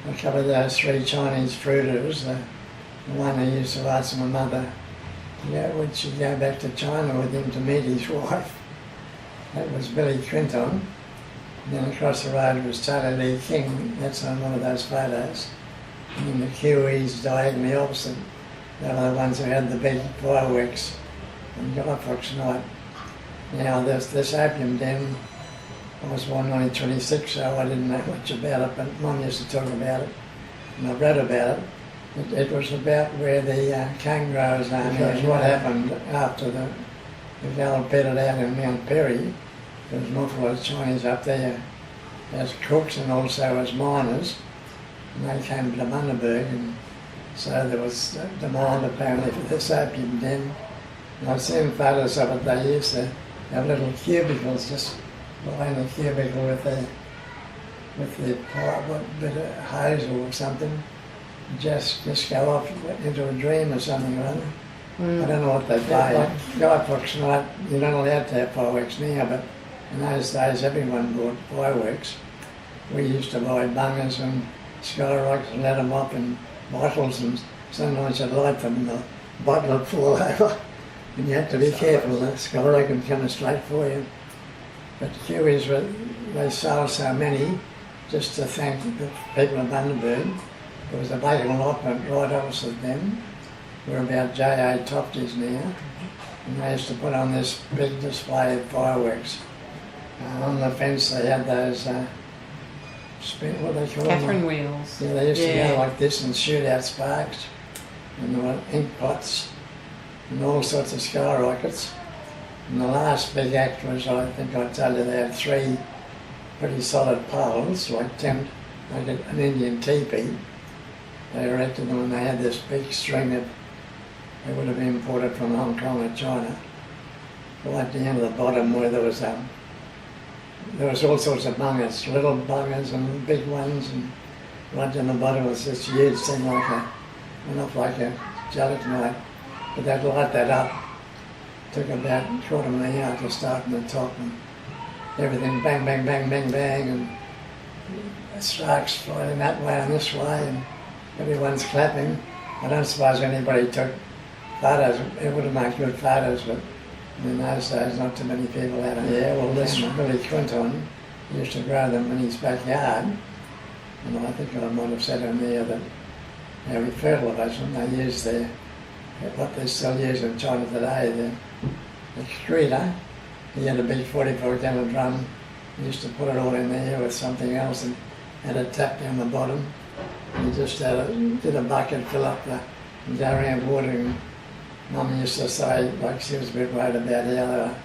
a couple of those 3 Chinese fruiters, the one who used to ask my mother, would she go back to China with him to meet his wife? That was Billy Clinton. And then across the road was Charlie Lee King, that's on one of those photos. And then the Kiwis diagonally opposite, they were the ones who had the big fireworks on Guy Fawkes night. Now this opium den, I was born in 1926, so I didn't know much about it, but Mum used to talk about it, and I read about it. It was about where the cane growers are now, and what happened after the gold peddled out in Mount Perry. There was an awful lot of Chinese up there as cooks and also as miners, and they came to Bundaberg, and so there was demand apparently for this opium den. And I've seen photos of it. They used to have little cubicles, just behind the cubicle with the pipe, what bit of hose or something, just go off into a dream or something or other. I don't know what they play. Guy Fawkes night, you're not allowed to have fireworks now, but in those days everyone bought fireworks. We used to buy bungers and skyrockets and let them up in bottles, and sometimes you'd light them and the bottle would fall over. And you had to be careful, the skyrocket would come straight for you. But the Kiwis, they sold so many, just to thank the people of Bundaberg. There was a vacant allotment right opposite them. We're about J.A. Tofty's now. And they used to put on this big display of fireworks. On the fence they had those, what do they call them? Catherine wheels. Yeah, they used to go like this and shoot out sparks. And there were ink pots and all sorts of skyrockets. And the last big act was, I think I told you, they had 3 pretty solid poles, like an Indian teepee. They erected them and they had this big string of, they would have been imported from Hong Kong or China. Right down to the bottom where there was all sorts of bungers, little bungers and big ones, and right down the bottom was this huge thing went off like a gelatinite. But they'd light that up. Took about a quarter of an hour to start from the top, and everything bang, bang, bang, bang, bang, and sparks flying that way and this way, and everyone's clapping. I don't suppose anybody took photos. It would have made good photos, but in those days not too many people had them. Yeah, well, this Billy Clinton used to grow them in his backyard, and I think I might have said in there that we fertilise them. They use what they still use in China today, the excreta. He had a big 44-gallon drum. He used to put it all in there with something else and had a tap down the bottom. And he just did a bucket, fill up and go around watering. Mum used to say, like, she was a bit worried about how they were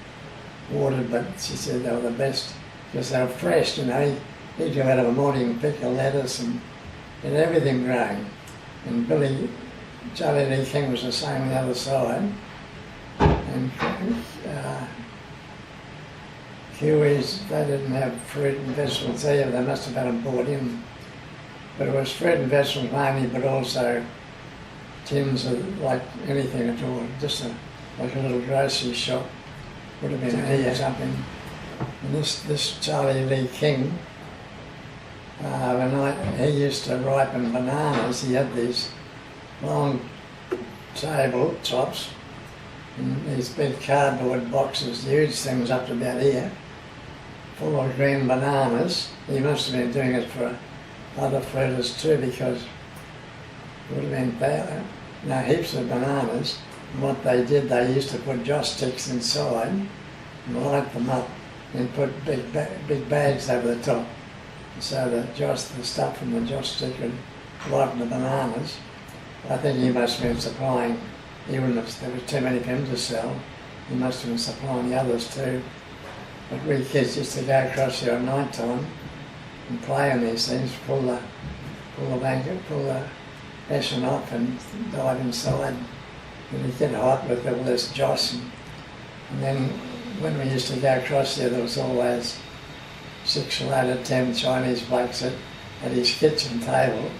watered, but she said they were the best because they were fresh, you know. He'd go out of a morning and pick a lettuce and everything growing. And Charlie Lee King was the same on the other side. And Kiwis, they didn't have fruit and vegetables either. They must have had them bought in. But it was fruit and vegetables mainly, but also tins of like anything at all. Just like a little grocery shop. Would have been here or something. And this Charlie Lee King, he used to ripen bananas. He had these long table tops and these big cardboard boxes, huge things up to about here, full of green bananas. He must have been doing it for other fruiters too, because it would have been heaps of bananas. And what they did, they used to put joss sticks inside and light them up and put big bags over the top, so the stuff from the joss stick would lighten the bananas. I think he must have been supplying, even if there were too many for him to sell, he must have been supplying the others too. But we kids used to go across there at night time and play on these things, pull the basin off and dive inside. And it'd get hot with all this joss. And then when we used to go across there was always 6 or 8 or 10 Chinese blokes at his kitchen table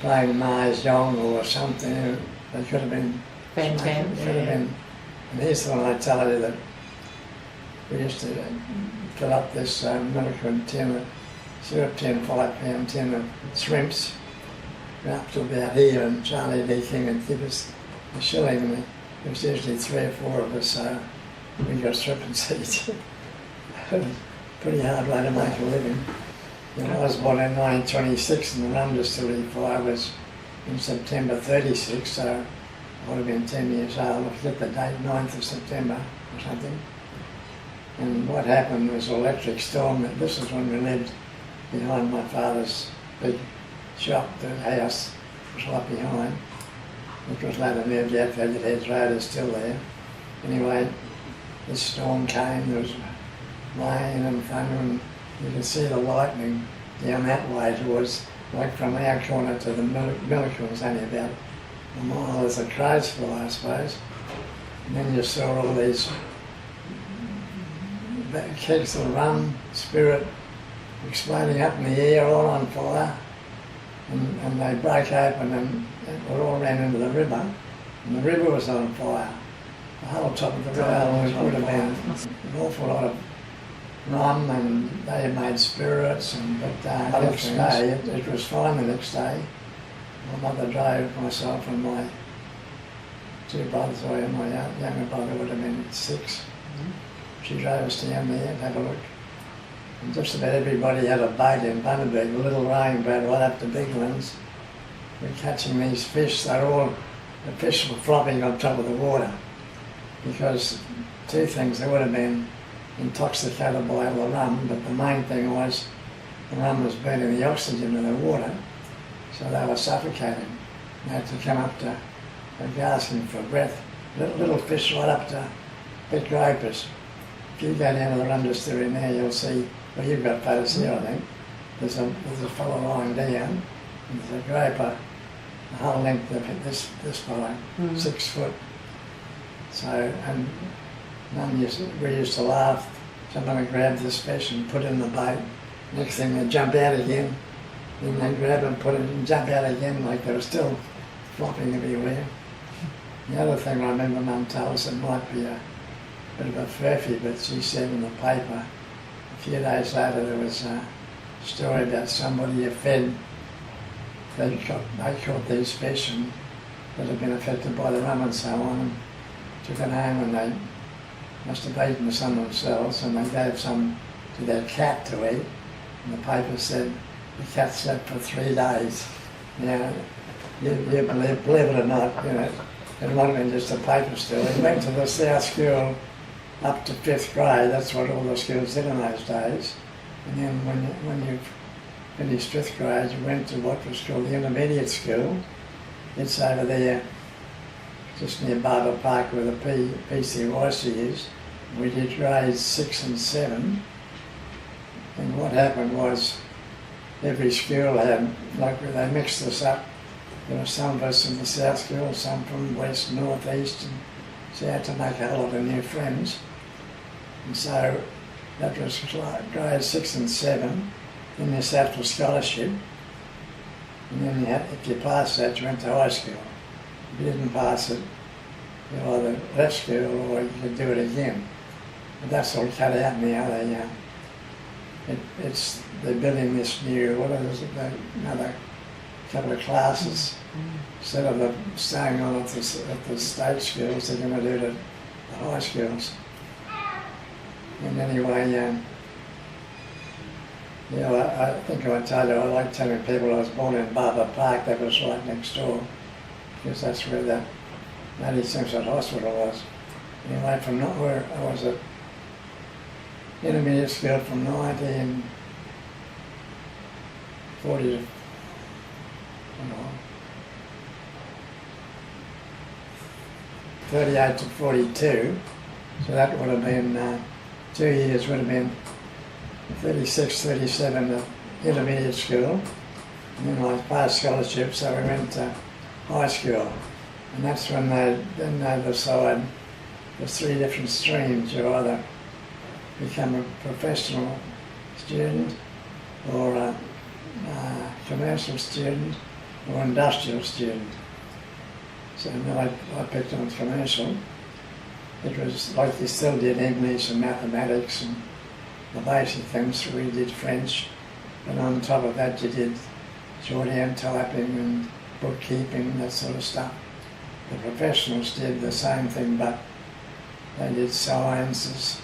playing mahjong or something. They could have been Fan-tan, and here's the one I tell you that we used to fill up this milk and tin syrup tin, 5-pound tin of shrimps, up to about here, and Charlie D. King would give us a shilling, and there was usually 3 or 4 of us, so we got strip and seat. It was a pretty hard way to make a living. And I was born in 1926, and the Rum Distillery Fire was in September 36, so I would have been 10 years old. I forget the date, 9th of September or something. And what happened was an electric storm. This is when we lived behind my father's big shop. The house was right behind. It was later moved out. Faggot Heads Road is still there. Anyway, this storm came. There was rain and thunder, and you could see the lightning down that way. It was like from our corner to the Milliken was only about a mile as a crow's fly, I suppose. And then you saw all these kegs of rum, spirit, exploding up in the air, all on fire. And they broke open and it all ran into the river. And the river was on fire. The whole top of the river would have been an awful lot of rum, and they had made spirits, but the next day, it was fine the next day. My mother drove myself and my 2 brothers away, and my younger brother would have been 6. She drove us down there and have a look. And just about everybody had a boat in Bundaberg, a little rowing boat right up to big ones. We're catching these fish, the fish were flopping on top of the water, because 2 things, they would have been intoxicated by all the rum, but the main thing was the rum was burning the oxygen in the water, so they were suffocating. They had to come up to, gasping for breath. Little fish right up to big gropers. If you go down to the Rum Distillery now, you'll see, well, you've got photos here, I think. There's a fellow lying down, and there's a groper, the whole length of this fellow, 6 foot. So, and we used to laugh. Someone would grab this fish and put it in the boat. Next thing they'd jump out again. Then they'd grab it and put it and jump out again, like they were still flopping everywhere. The other thing I remember Mum told us, it might be a bit of a furphy, but she said in the paper, a few days later there was a story about somebody who fed, they caught these fish and that had been affected by the rum and so on, and took it home, and they must have eaten some themselves, and they gave some to their cat to eat. And the paper said the cat slept for 3 days. Now, you believe it or not, it might have been just a paper still. He went to the South School up to 5th grade. That's what all the schools did in those days. And then when you finished 5th grade, you went to what was called the intermediate school. It's over there, just near Bundaberg Park, where the PCYC is. We did grades 6 and 7. And what happened was every school had, like they mixed us up. There were some of us in the South School, some from West, North, East, and so you had to make a whole lot of new friends. And so that was grades 6 and 7. Then you sat for scholarship. And then if you passed that, you went to high school. If you didn't pass it, you either left school or you could do it again. But that's all cut out now. They're building this new, another couple of classes. Instead of them staying on at the state schools, they're going to do it at the high schools. And anyway, I think I told you, I like telling people I was born in Bundaberg Park. That was right next door, because that's where the Lady Simpson Hospital was. Anyway, from where I was at intermediate school from 1940 to 38 to 42, so that would have been 2 years, would have been 36, 37 at intermediate school, and then I passed scholarship, so we went to high school, and that's when they decided there's 3 different streams. You either become a professional student, or a commercial student, or industrial student. So I picked on commercial. It was like you still did English and mathematics and the basic things. We did French, And on top of that you did shorthand typing and bookkeeping, that sort of stuff. The professionals did the same thing, but they did sciences.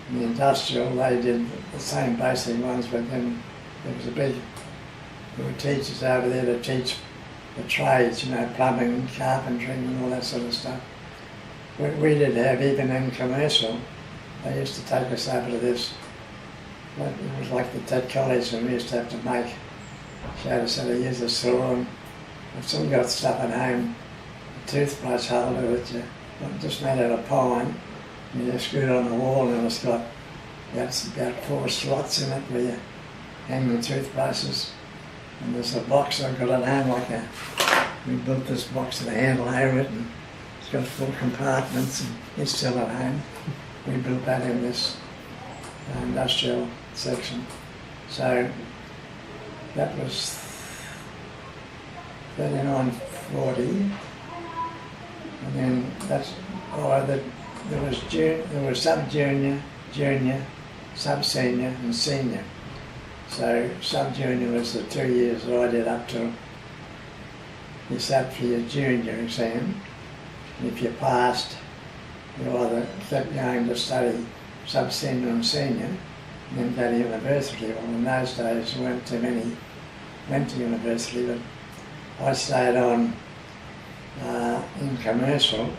In the industrial, they did the same basic ones, but then there was there were teachers over there to teach the trades, plumbing, carpentry and all that sort of stuff. We did have, even in commercial, they used to take us over to this, it was like the Ted College, and we used to have to show us how to use a saw, and I've still got stuff at home, a toothbrush holder which just made out of pine, and you screw it on the wall, and it's got about 4 slots in it where you hang the toothbrushes. And there's a box I've got at home, we built this box with a handle over it, and it's got 4 compartments, and it's still at home. We built that in this industrial section. So that was 3940, and then there was sub-junior, junior, sub-senior and senior. So sub-junior was the 2 years that I did up till you sat for your junior exam. And if you passed, you either kept going to study sub-senior and senior, and then go to university. Well, in those days there weren't too many went to university, but I stayed on in commercial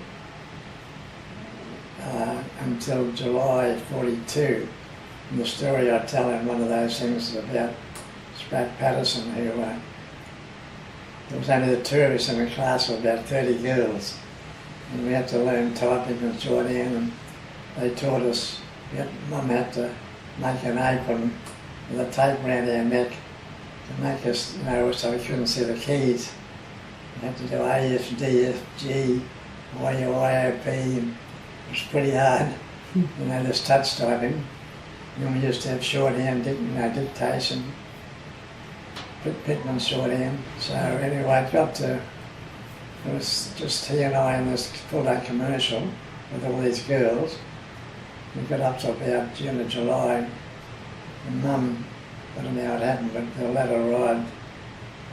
until July 42. And the story I tell in one of those things is about Sprat Patterson, who there was only the 2 of us in the class of about 30 girls, and we had to learn typing and shorthand, and they taught us, Mum had to make an apron with a tape around our neck to make us, so we couldn't see the keys. We had to do A, F, D, F, G, Y, U, I, O, P, and it was pretty hard, this touch typing. And then we used to have shorthand, dictation, Pitman shorthand. So anyway, it was just he and I in this full-day commercial with all these girls. We got up to about June or July, and Mum, I don't know how it happened, but the ladder arrived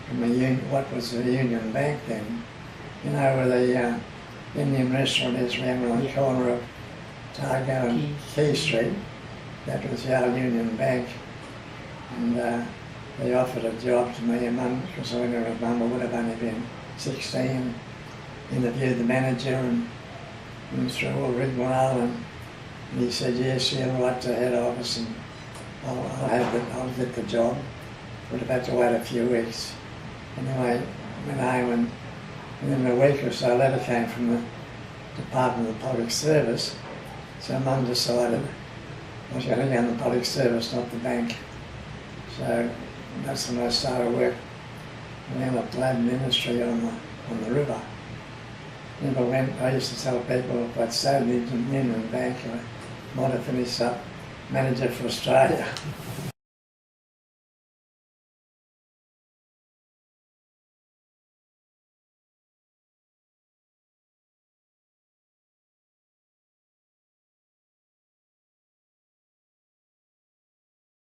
from what was the Union Bank then, where the Indian restaurant is around on the corner of Targo and Key Street. That was the old Union Bank, and they offered a job to me and Mum, because I went with Mum, I would have only been 16, interviewed the manager and through all rigmarole, and he said, yes, you'll write to head office and I'll get the job. Would have had to wait a few weeks. Anyway, I went home, and within a week or so a letter came from the Department of Public Service, so Mum decided I was going to go in the public service, not the bank. So that's when I started work around the lab ministry on the river. Never went. I used to tell people if I'd stayed in the Union Bank, I might have finished up manager for Australia.